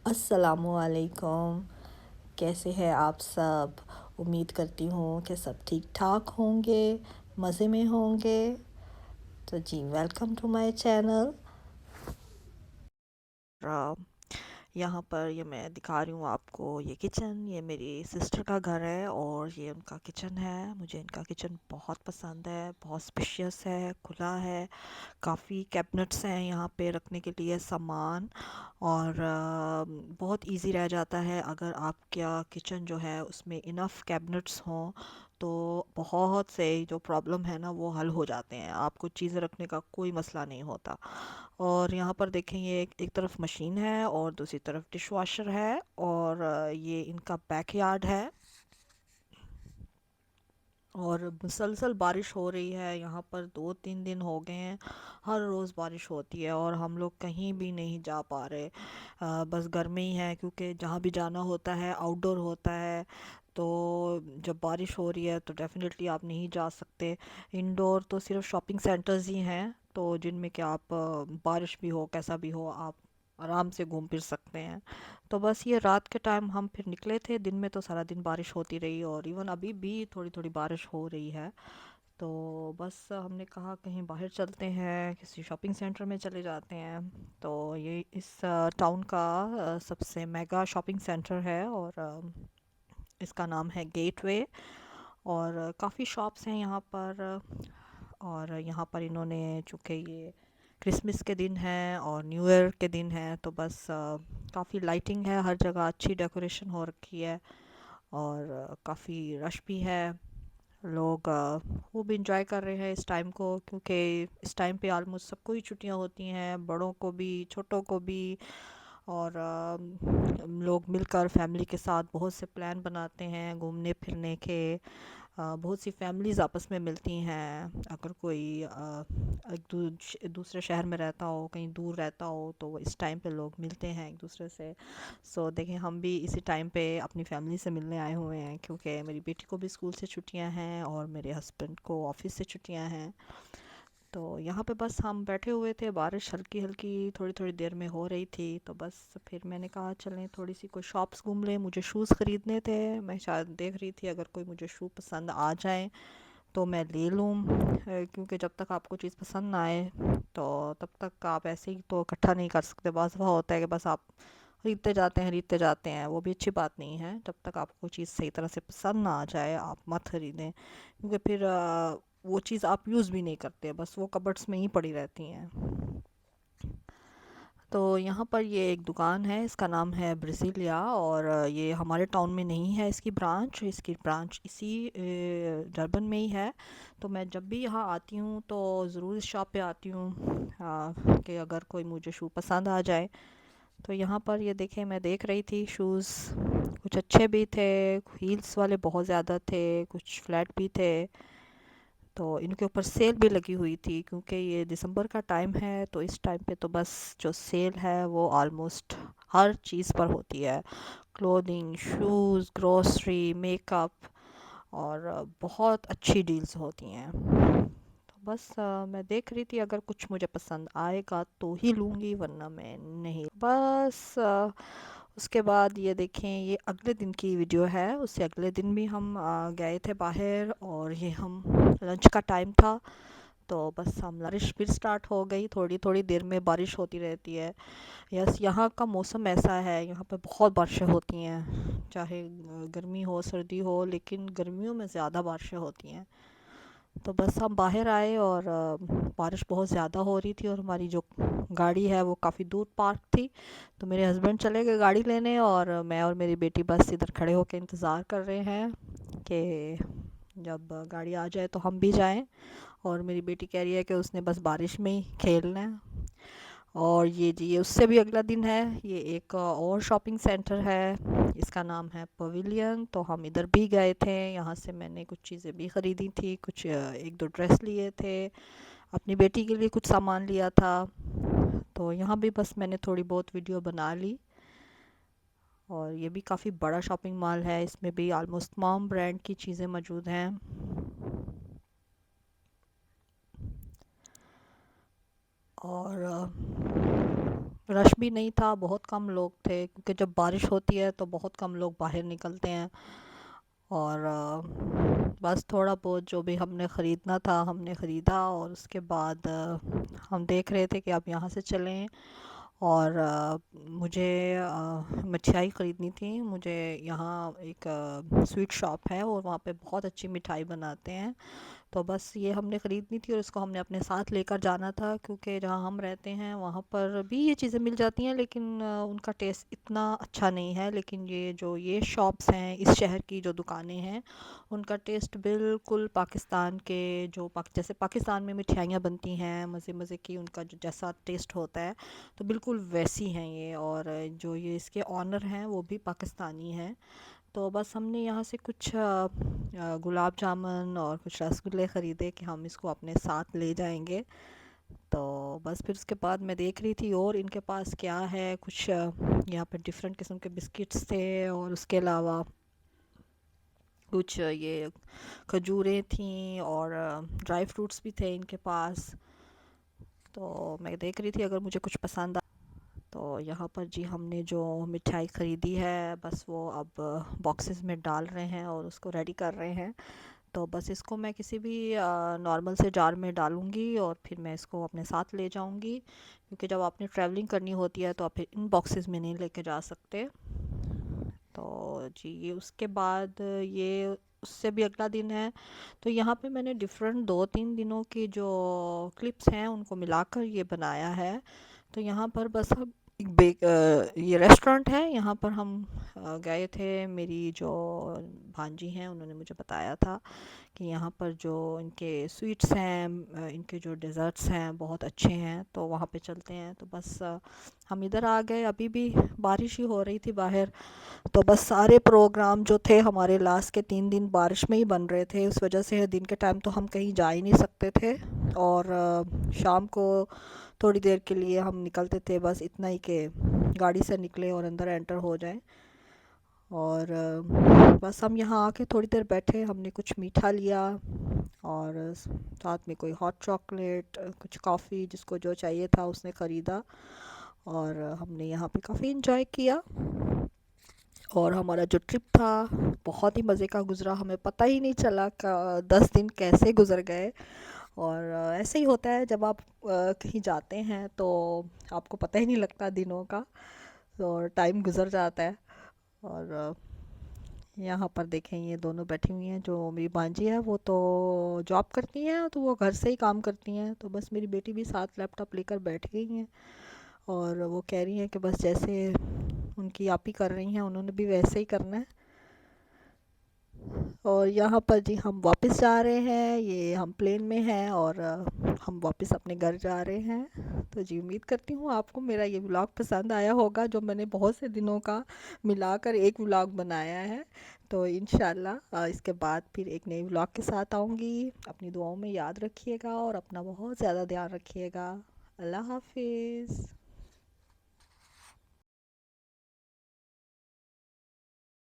अस्सलामुअलैकुम। कैसे हैं आप सब? उम्मीद करती हूँ कि सब ठीक ठाक होंगे, मज़े में होंगे। तो जी, वेलकम टू माय चैनल। यहाँ पर ये मैं दिखा रही हूँ आपको ये किचन। ये मेरी सिस्टर का घर है और ये उनका किचन है। मुझे इनका किचन बहुत पसंद है, बहुत स्पेशियस है, खुला है। काफ़ी कैबिनेट्स हैं यहाँ पे रखने के लिए सामान, और बहुत इजी रह जाता है अगर आपका किचन जो है उसमें इनफ कैबिनेट्स हों, तो बहुत से जो प्रॉब्लम है ना वो हल हो जाते हैं। आपको चीज़ें रखने का कोई मसला नहीं होता। और यहाँ पर देखें, ये एक तरफ मशीन है और दूसरी तरफ डिश वॉशर है, और ये इनका बैकयार्ड है। और मुसलसल बारिश हो रही है यहाँ पर, 2-3 दिन हो गए हैं। हर रोज़ बारिश होती है और हम लोग कहीं भी नहीं जा पा रहे। बस घर में ही है, क्योंकि जहाँ भी जाना होता है आउटडोर होता है। तो जब बारिश हो रही है तो डेफिनेटली आप नहीं जा सकते। इंडोर तो सिर्फ शॉपिंग सेंटर्स ही हैं, तो जिनमें कि आप बारिश भी हो कैसा भी हो आप आराम से घूम फिर सकते हैं। तो बस ये रात के टाइम हम फिर निकले थे। दिन में तो सारा दिन बारिश होती रही और इवन अभी भी थोड़ी थोड़ी बारिश हो रही है। तो बस हमने कहा कहीं बाहर चलते हैं, किसी शॉपिंग सेंटर में चले जाते हैं। तो ये इस टाउन का सबसे मेगा शॉपिंग सेंटर है, और इसका नाम है गेटवे। और काफ़ी शॉप्स हैं यहाँ पर। और यहाँ पर इन्होंने, चूँकि ये क्रिसमस के दिन है और न्यू ईयर के दिन है, तो बस काफ़ी लाइटिंग है हर जगह, अच्छी डेकोरेशन हो रखी है। और काफ़ी रश भी है। लोग वो भी इंजॉय कर रहे हैं इस टाइम को, क्योंकि इस टाइम पे ऑलमोस्ट सबको ही छुट्टियां होती हैं, बड़ों को भी छोटों को भी। और लोग मिलकर फैमिली के साथ बहुत से प्लान बनाते हैं घूमने फिरने के। बहुत सी फैमिलीज़ आपस में मिलती हैं। अगर कोई दूसरे शहर में रहता हो, कहीं दूर रहता हो, तो वो इस टाइम पे लोग मिलते हैं एक दूसरे से। सो देखें, हम भी इसी टाइम पे अपनी फैमिली से मिलने आए हुए हैं, क्योंकि मेरी बेटी को भी स्कूल से छुट्टियां हैं और मेरे हस्बैंड को ऑफिस से छुट्टियां हैं। तो यहाँ पे बस हम बैठे हुए थे, बारिश हल्की हल्की थोड़ी थोड़ी देर में हो रही थी। तो बस फिर मैंने कहा चलें थोड़ी सी कोई शॉप्स घूम लें। मुझे शूज़ ख़रीदने थे। मैं शायद देख रही थी अगर कोई मुझे शू पसंद आ जाए तो मैं ले लूँ। क्योंकि जब तक आपको चीज़ पसंद ना आए तो तब तक आप ऐसे ही तो इकट्ठा नहीं कर सकते। बस वह होता है कि बस आप खरीदते जाते हैं, वो भी अच्छी बात नहीं है। जब तक आपको चीज़ सही तरह से पसंद ना आ जाए आप मत खरीदें, क्योंकि फिर वो चीज़ आप यूज़ भी नहीं करते, बस वो कबर्ड्स में ही पड़ी रहती हैं। तो यहाँ पर ये एक दुकान है, इसका नाम है ब्राज़ीलिया, और ये हमारे टाउन में नहीं है इसकी ब्रांच इसी डरबन में ही है। तो मैं जब भी यहाँ आती हूँ तो ज़रूर इस शॉप पे आती हूँ, कि अगर कोई मुझे शू पसंद आ जाए। तो यहाँ पर ये देखें, मैं देख रही थी शूज़, कुछ अच्छे भी थे, हील्स वाले बहुत ज़्यादा थे, कुछ फ्लैट भी थे। तो इनके ऊपर सेल भी लगी हुई थी, क्योंकि ये दिसंबर का टाइम है। तो इस टाइम पे तो बस जो सेल है वो ऑलमोस्ट हर चीज़ पर होती है। क्लोथिंग, शूज़, ग्रोसरी, मेकअप, और बहुत अच्छी डील्स होती हैं। तो बस मैं देख रही थी अगर कुछ मुझे पसंद आएगा तो ही लूँगी, वरना मैं नहीं। बस उसके बाद ये देखें, ये अगले दिन की वीडियो है। उससे अगले दिन भी हम गए थे बाहर, और ये हम लंच का टाइम था। तो बस हम बारिश फिर स्टार्ट हो गई, थोड़ी थोड़ी देर में बारिश होती रहती है। यस, यहाँ का मौसम ऐसा है, यहाँ पे बहुत बारिशें होती हैं, चाहे गर्मी हो सर्दी हो, लेकिन गर्मियों में ज़्यादा बारिशें होती हैं। तो बस हम बाहर आए और बारिश बहुत ज़्यादा हो रही थी, और हमारी जो गाड़ी है वो काफ़ी दूर पार्क थी। तो मेरे हस्बैंड चले गए गाड़ी लेने, और मैं और मेरी बेटी बस इधर खड़े होकर इंतज़ार कर रहे हैं कि जब गाड़ी आ जाए तो हम भी जाएं। और मेरी बेटी कह रही है कि उसने बस बारिश में ही खेलना है। और ये जी, ये उससे भी अगला दिन है। ये एक और शॉपिंग सेंटर है, इसका नाम है पवेलियन। तो हम इधर भी गए थे, यहाँ से मैंने कुछ चीज़ें भी ख़रीदी थी, कुछ एक दो ड्रेस लिए थे, अपनी बेटी के लिए कुछ सामान लिया था। तो यहाँ भी बस मैंने थोड़ी बहुत वीडियो बना ली। और ये भी काफ़ी बड़ा शॉपिंग मॉल है, इसमें भी ऑलमोस्ट तमाम ब्रांड की चीज़ें मौजूद हैं। और रश भी नहीं था, बहुत कम लोग थे क्योंकि जब बारिश होती है तो बहुत कम लोग बाहर निकलते हैं। और बस थोड़ा बहुत जो भी हमने ख़रीदना था हमने ख़रीदा, और उसके बाद हम देख रहे थे कि अब यहाँ से चलें। और मुझे मिठाई ख़रीदनी थी। मुझे यहाँ एक स्वीट शॉप है और वहाँ पे बहुत अच्छी मिठाई बनाते हैं। तो बस ये हमने ख़रीदनी थी और इसको हमने अपने साथ लेकर जाना था, क्योंकि जहाँ हम रहते हैं वहाँ पर भी ये चीज़ें मिल जाती हैं, लेकिन उनका टेस्ट इतना अच्छा नहीं है। लेकिन ये शॉप्स हैं, इस शहर की जो दुकानें हैं, उनका टेस्ट बिल्कुल पाकिस्तान के जैसे पाकिस्तान में मिठाइयाँ बनती हैं मज़े मज़े की, उनका जो जैसा टेस्ट होता है तो बिल्कुल वैसी हैं ये। और जो ये इसके ऑनर हैं वो भी पाकिस्तानी हैं। तो बस हमने यहाँ से कुछ गुलाब जामुन और कुछ रसगुल्ले ख़रीदे कि हम इसको अपने साथ ले जाएंगे। तो बस फिर उसके बाद मैं देख रही थी और इनके पास क्या है, कुछ यहाँ पे डिफरेंट किस्म के बिस्किट्स थे, और उसके अलावा कुछ ये खजूरें थीं और ड्राई फ्रूट्स भी थे इनके पास। तो मैं देख रही थी अगर मुझे कुछ पसंद। तो यहाँ पर जी हमने जो मिठाई ख़रीदी है बस वो अब बॉक्सेस में डाल रहे हैं और उसको रेडी कर रहे हैं। तो बस इसको मैं किसी भी नॉर्मल से जार में डालूँगी और फिर मैं इसको अपने साथ ले जाऊँगी, क्योंकि जब आपने ट्रैवलिंग करनी होती है तो आप फिर इन बॉक्सेस में नहीं लेके जा सकते। तो जी ये उसके बाद ये उससे भी अगला दिन है। तो यहाँ पे मैंने डिफरेंट 2-3 दिनों की जो क्लिप्स हैं उनको मिलाकर ये बनाया है। तो यहाँ पर बस हम ये रेस्टोरेंट है, यहाँ पर हम गए थे। मेरी जो भांजी हैं उन्होंने मुझे बताया था कि यहाँ पर जो इनके स्वीट्स हैं, इनके जो डेज़र्ट्स हैं बहुत अच्छे हैं, तो वहाँ पे चलते हैं। तो बस हम इधर आ गए। अभी भी बारिश ही हो रही थी बाहर। तो बस सारे प्रोग्राम जो थे हमारे लास्ट के 3 दिन बारिश में ही बन रहे थे। उस वजह से दिन के टाइम तो हम कहीं जा ही नहीं सकते थे, और शाम को थोड़ी देर के लिए हम निकलते थे, बस इतना ही कि गाड़ी से निकले और अंदर एंटर हो जाएं। और बस हम यहाँ आके थोड़ी देर बैठे, हमने कुछ मीठा लिया और साथ में कोई हॉट चॉकलेट, कुछ कॉफ़ी, जिसको जो चाहिए था उसने ख़रीदा। और हमने यहाँ पे काफ़ी इंजॉय किया। और हमारा जो ट्रिप था बहुत ही मज़े का गुज़रा, हमें पता ही नहीं चला 10 दिन कैसे गुज़र गए। और ऐसे ही होता है जब आप कहीं जाते हैं तो आपको पता ही नहीं लगता दिनों का, और टाइम गुज़र जाता है। और यहाँ पर देखें ये दोनों बैठी हुई हैं। जो मेरी भांजी है वो तो जॉब करती हैं, तो वो घर से ही काम करती हैं। तो बस मेरी बेटी भी साथ लैपटॉप लेकर बैठ गई हैं, और वो कह रही हैं कि बस जैसे उनकी आप ही कर रही हैं उन्होंने भी वैसे ही करना है। और यहाँ पर जी हम वापस जा रहे हैं, ये हम प्लेन में हैं और हम वापस अपने घर जा रहे हैं। तो जी उम्मीद करती हूँ आपको मेरा ये व्लॉग पसंद आया होगा, जो मैंने बहुत से दिनों का मिलाकर एक व्लॉग बनाया है। तो इंशाल्लाह इसके बाद फिर एक नई व्लॉग के साथ आऊँगी। अपनी दुआओं में याद रखिएगा और अपना बहुत ज़्यादा ध्यान रखिएगा। अल्लाह हाफिज़।